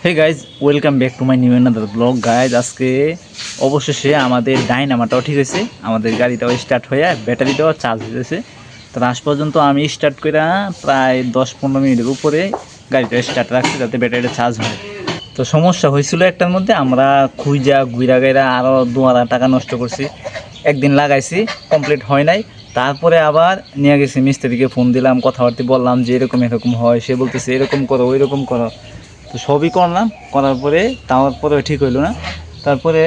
Hey guys, welcome back to my new another blog. Guys, আজকে অবশেষে আমাদের ডাইনামাটাও ঠিক হয়েছে, আমাদের গাড়িটাও স্টার্ট হয়ে ব্যাটারিটাও চার্জ হয়েছে। তো আজ পর্যন্ত আমি স্টার্ট করে প্রায় 10-15 মিনিটের উপরে গাড়িটা স্টার্ট রাখছি যাতে ব্যাটারিটা চার্জ হয়। তো সমস্যা হয়েছিল একটার মধ্যে, আমরা খুঁজা গুইরা গাইরা আরও 2,000 টাকা নষ্ট করছি। একদিন লাগাইছি, কমপ্লিট হয় নাই। তারপরে আবার নিয়ে গেছি মিস্ত্রিকে, ফোন দিলাম, কথাবার্তা বললাম যে এরকম এরকম হয়। সে বলতেছে এরকম করো ওই রকম করো। তো সবই করলাম, করার পরে তারপরে ঠিক হইলো না। তারপরে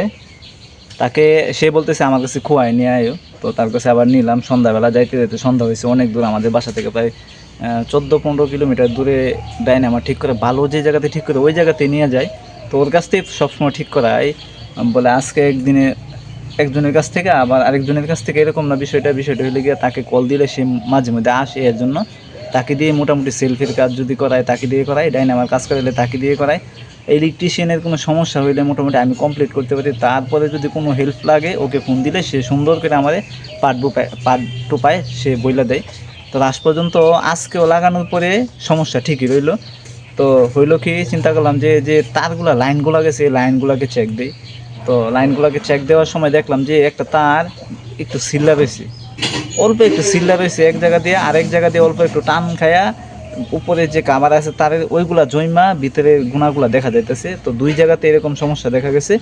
তাকে সে বলতেছে আমার কাছে খোয়াই নিয়ে আয়ো। তো তার কাছে আবার নিলাম। সন্ধ্যাবেলা যাইতে যাইতে সন্ধ্যা হয়েছে, অনেক দূর আমাদের বাসা থেকে, প্রায় 14-15 কিলোমিটার দূরে ডাইনামা ঠিক করে ভালো যে জায়গাতে ঠিক করে ওই জায়গাতে নিয়ে যায়। তো ওর কাছ থেকে সবসময় ঠিক করাই বলে। আজকে একজনের কাছ থেকে আবার আরেকজনের কাছ থেকে এরকম না, বিষয়টা হলে গিয়ে তাকে কল দিলে সে মাঝে মধ্যে আসে। এর জন্য তাকে দিয়ে মোটামুটি সেলফির কাজ যদি করায় তাকে দিয়ে করায়, ডাইনামার কাজ করাইলে তাকে দিয়ে করায়। ইলেকট্রিশিয়ানের কোনো সমস্যা হইলে মোটামুটি আমি কমপ্লিট করতে পারি। তারপরে যদি কোনো হেল্প লাগে ওকে ফোন দিলে সে সুন্দর করে আমাদের পার্ট টু পায় সে বইলা দেয়। তো লাস্ট পর্যন্ত আজকেও লাগানোর পরে সমস্যা ঠিকই রইলো। তো হইলো কি, চিন্তা করলাম যে যে তারগুলা লাইনগুলো গেছে, এই লাইনগুলোকে চেক দিই। তো লাইনগুলোকে চেক দেওয়ার সময় দেখলাম যে একটা তার একটু সিল্লা রয়েছে, অল্প একটু সিল্লা রয়েছে এক জায়গা দিয়ে, আরেক জায়গা দিয়ে অল্প একটু টান খায়া উপরে যে কাভার আছে তারের ওইগুলা জৈমা ভিতরে গুণাগুলা দেখা যাইতেছে। তো দুই জায়গাতে এরকম সমস্যা দেখা গেছে।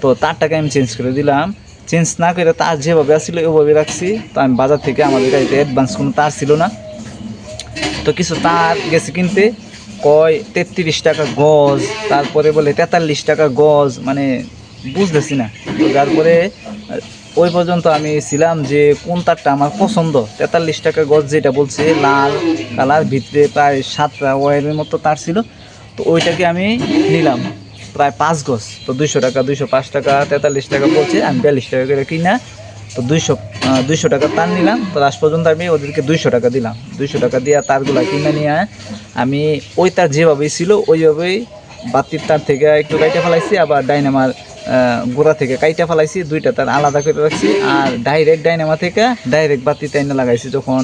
তো তারটাকে আমি চেঞ্জ করে দিলাম। চেঞ্জ না করে তার যেভাবে আসছিল ওইভাবে রাখছি। তো আমি বাজার থেকে, আমাদের গাড়িতে অ্যাডভান্স কোনো তার ছিল না, তো কিছু তার গেছে কিনতে। কয় 33 টাকা গজ, তারপরে বলে 43 টাকা গজ, মানে বুঝতেছি না। তো তারপরে ওই পর্যন্ত আমি ছিলাম যে কোন তারটা আমার পছন্দ। 43 টাকা গজ যেটা বলছে, লাল কালার, ভিতরে প্রায় 7টা ওয়ারের মতো তার ছিল। তো ওইটাকে আমি নিলাম প্রায় 5 গজ। তো 200 টাকা, 205 টাকা, 43 টাকা বলছে, আমি 42 টাকা করে কিনা। তো 200 টাকা তার নিলাম। তো লাস্ট পর্যন্ত আমি ওদেরকে 200 টাকা দিলাম। 200 টাকা দিয়ে তারগুলা কিনে নিয়ে আমি ওই তার যেভাবেই ছিল ওইভাবেই বাতির তার থেকে একটু কাইটা ফেলাইছি, আবার ডাইনামার গোড়া থেকে কাইটা ফেলাইছি, দুইটা তার আলাদা করে রাখছি। আর ডাইরেক্ট ডাইনামা থেকে ডাইরেক্ট বাতিতে এনে লাগাইছি। যখন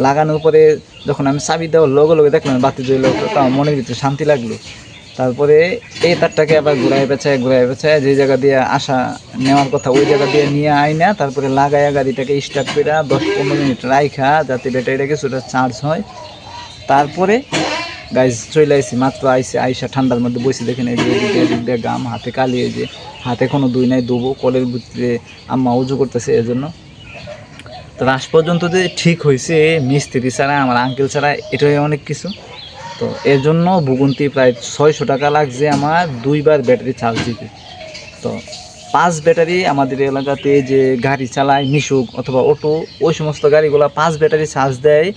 লাগানোর পরে যখন আমি চাবি দেওয়ার লগে লগে দেখলাম বাতি জ্বলে, তো আমার মনের ভিতরে শান্তি লাগলো। তারপরে এই তারটাকে আবার ঘুরাই পেঁচায় যে জায়গা দিয়ে নেওয়ার কথা ওই জায়গা দিয়ে নিয়ে আইনা, তারপরে লাগাইয়া গাড়িটাকে স্টার্ট করে 10-15 মিনিট রাইখা যাতে ব্যাটারিটা কিছুটা চার্জ হয়। তারপরে গাইজ চলে আইসি, মাত্র আইসা ঠান্ডার মধ্যে বসে, দেখেন এই যে এদিক দিয়ে গাম, হাতে কালি, এই যে হাতে কোনো দুই নাই, দুবো কলের ভিতরে আম্মা উজু করতেছে এর জন্য। তো লাস্ট পর্যন্ত যে ঠিক হয়েছে মিস্ত্রি ছাড়া, আমার আঙ্কেল ছাড়া, এটাই অনেক কিছু। তো এর জন্য ভুগুন্তি প্রায় 600 টাকা লাগছে আমার 2বার ব্যাটারি চার্জ দিতে। তো 5 ব্যাটারি আমাদের এলাকাতে যে গাড়ি চালায় মিশুক অথবা অটো, ওই সমস্ত গাড়িগুলো 5 ব্যাটারি চার্জ দেয়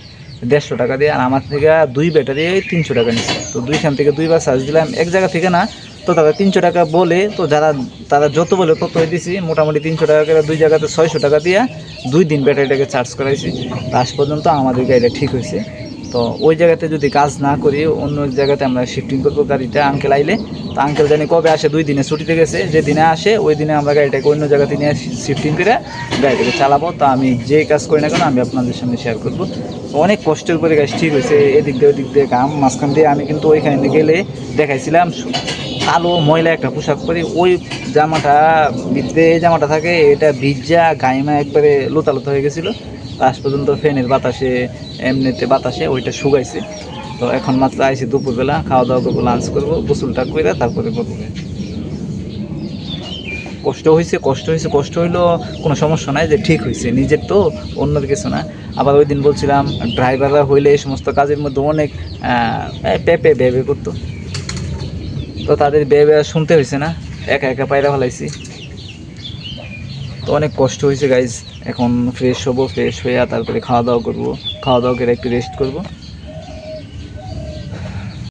150 টাকা দিয়ে। আর আমার থেকে 2 ব্যাটারি 300 টাকা নিচ্ছে। তো দুইখান থেকে 2বার চার্জ দিলাম, এক জায়গা থেকে না। তো তারা 300 টাকা বলে, তো তারা যত বলে ততই দিছি। মোটামুটি 300 টাকা করে 2 জায়গাতে 600 টাকা দিয়ে 2 দিন ব্যাটারিটাকে চার্জ করাইছি। লাস্ট পর্যন্ত আমাদের গাড়িটা ঠিক হয়েছে। তো ওই জায়গাতে যদি কাজ না করি অন্য জায়গাতে আমরা শিফটিং করবো গাড়িটা। আঙ্কেল আইলে, তো আঙ্কেল জানি কবে আসে, 2 দিনে ছুটিতে গেছে, যে দিনে আসে ওই দিনে আমরা গাড়িটাকে অন্য জায়গাতে নিয়ে শিফটিং করে গাড়িটাকে চালাবো। তো আমি যে কাজ করি না কেন আমি আপনাদের সামনে শেয়ার করবো। অনেক কষ্টের করে গাছ ঠিক হয়েছে, এদিক দিয়ে ওদিক দিয়ে কাম মাঝখান দিয়ে। আমি কিন্তু ওইখানে গেলে দেখাইছিলাম কালো ময়লা একটা পোশাক পরি, ওই জামাটা ভিতরে জামাটা থাকে, এটা ভিজা গাইমা একবারে লোতা হয়ে গেছিলো। লাস্ট পর্যন্ত ফ্যানের বাতাসে, এমনিতে বাতাসে ওইটা শুকাইছে। তো এখন মাত্র আইসি দুপুরবেলা, খাওয়া দাওয়া করবো, লাঞ্চ করবো, গোসলটা করে তারপরে করবো। কষ্ট হইলো কোনো সমস্যা নাই, যে ঠিক হয়েছে নিজের, তো অন্যের কিছু না। আবার ওই দিন বলছিলাম ড্রাইভাররা হইলে এই সমস্ত কাজের মধ্যে অনেক ব্যয় করতো। তো তাদের ব্যয় শুনতে হয়েছে না, একা একা পায়রা ফেলাইছি। তো অনেক কষ্ট হয়েছে গাইজ। এখন ফ্রেশ হবো, ফ্রেশ হয়ে তারপরে খাওয়া দাওয়া করবো, খাওয়া দাওয়া করে একটু রেস্ট করবো।